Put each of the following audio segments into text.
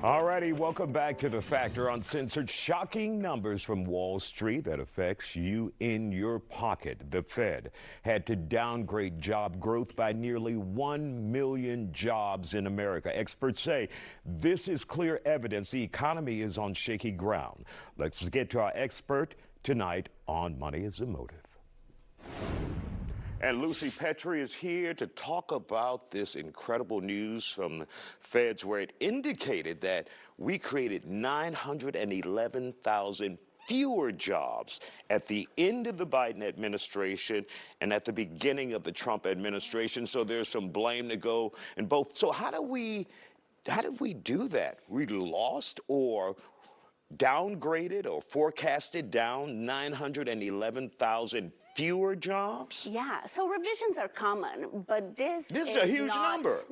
All righty, welcome back to The Factor Uncensored. Shocking numbers from Wall Street that affects you in your pocket. The Fed had to downgrade job growth by nearly 1 million jobs in America. Experts say this is clear evidence the economy is on shaky ground. Let's get to our expert tonight on Money as a Motive. And Lucy Petry is here to talk about this incredible news from the Feds, where it indicated that we created 911,000 fewer jobs at the end of the Biden administration and at the beginning of the Trump administration. So there's some blame to go in both. So how did we do that? We lost or downgraded or forecasted down 911,000 fewer jobs? Yeah, so revisions are common, but this is a huge number.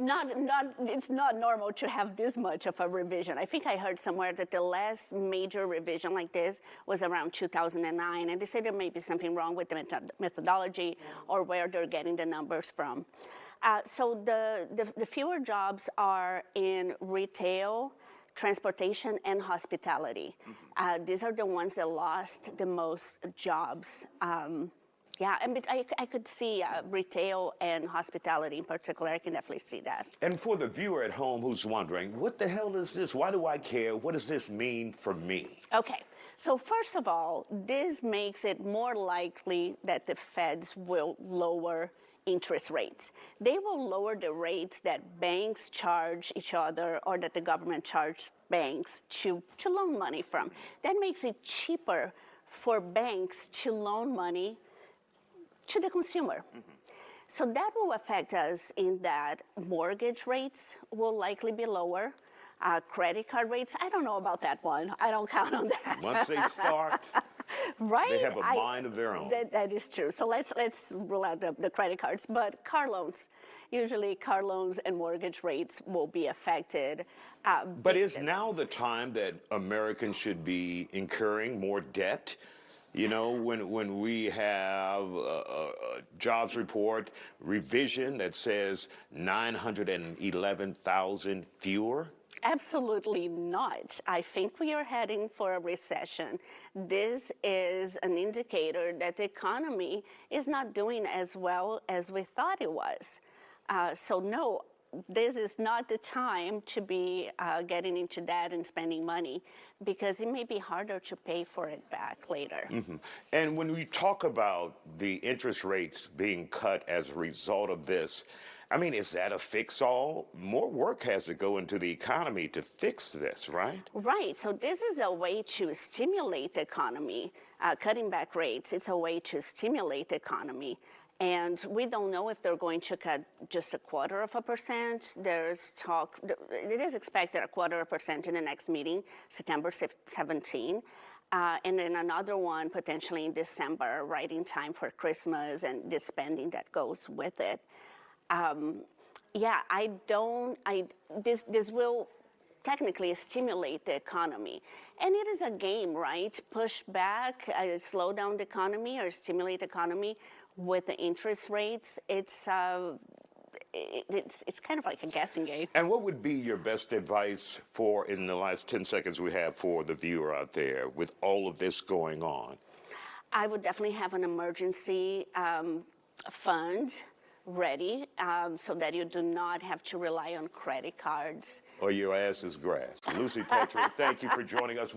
It's not normal to have this much of a revision. I think I heard somewhere that the last major revision like this was around 2009, and they say there may be something wrong with the methodology or where they're getting the numbers from. So the fewer jobs are in retail, transportation, and hospitality. These are the ones that lost the most jobs. Yeah, and I could see retail and hospitality in particular. I can definitely see that. And for the viewer at home who's wondering, what the hell is this? Why do I care? What does this mean for me? Okay, so first of all, this makes it more likely that the Feds will lower interest rates. They will lower the rates that banks charge each other or that the government charges banks to loan money from. That makes it cheaper for banks to loan money to the consumer. So that will affect us in that mortgage rates will likely be lower. Credit card rates, I don't know about that one. I don't count on that. Once they start, right? They have a mind of their own. That is true. So let's rule out the credit cards. But car loans, usually car loans and mortgage rates will be affected. But is now the time that Americans should be incurring more debt? You know, when we have a jobs report revision that says 911,000 fewer? Absolutely not. I think we are heading for a recession. This is an indicator that the economy is not doing as well as we thought it was. So no, this is not the time to be getting into debt and spending money, because it may be harder to pay for it back later. And when we talk about the interest rates being cut as a result of this, I mean, is that a fix-all? More work has to go into the economy to fix this, right? Right. So this is a way to stimulate the economy. Cutting back rates, it's a way to stimulate the economy. And we don't know if they're going to cut just 0.25%. There's talk, it is expected 0.25% in the next meeting, September 17. And then another one potentially in December, right in time for Christmas and the spending that goes with it. Yeah, this will technically stimulate the economy. And it is a game, right? Push back, slow down the economy or stimulate the economy with the interest rates. It's kind of like a guessing game. And what would be your best advice for, in the last 10 seconds we have, for the viewer out there with all of this going on? I would definitely have an emergency fund ready so that you do not have to rely on credit cards. Or your ass is grass. Lucy Petry, thank you for joining us.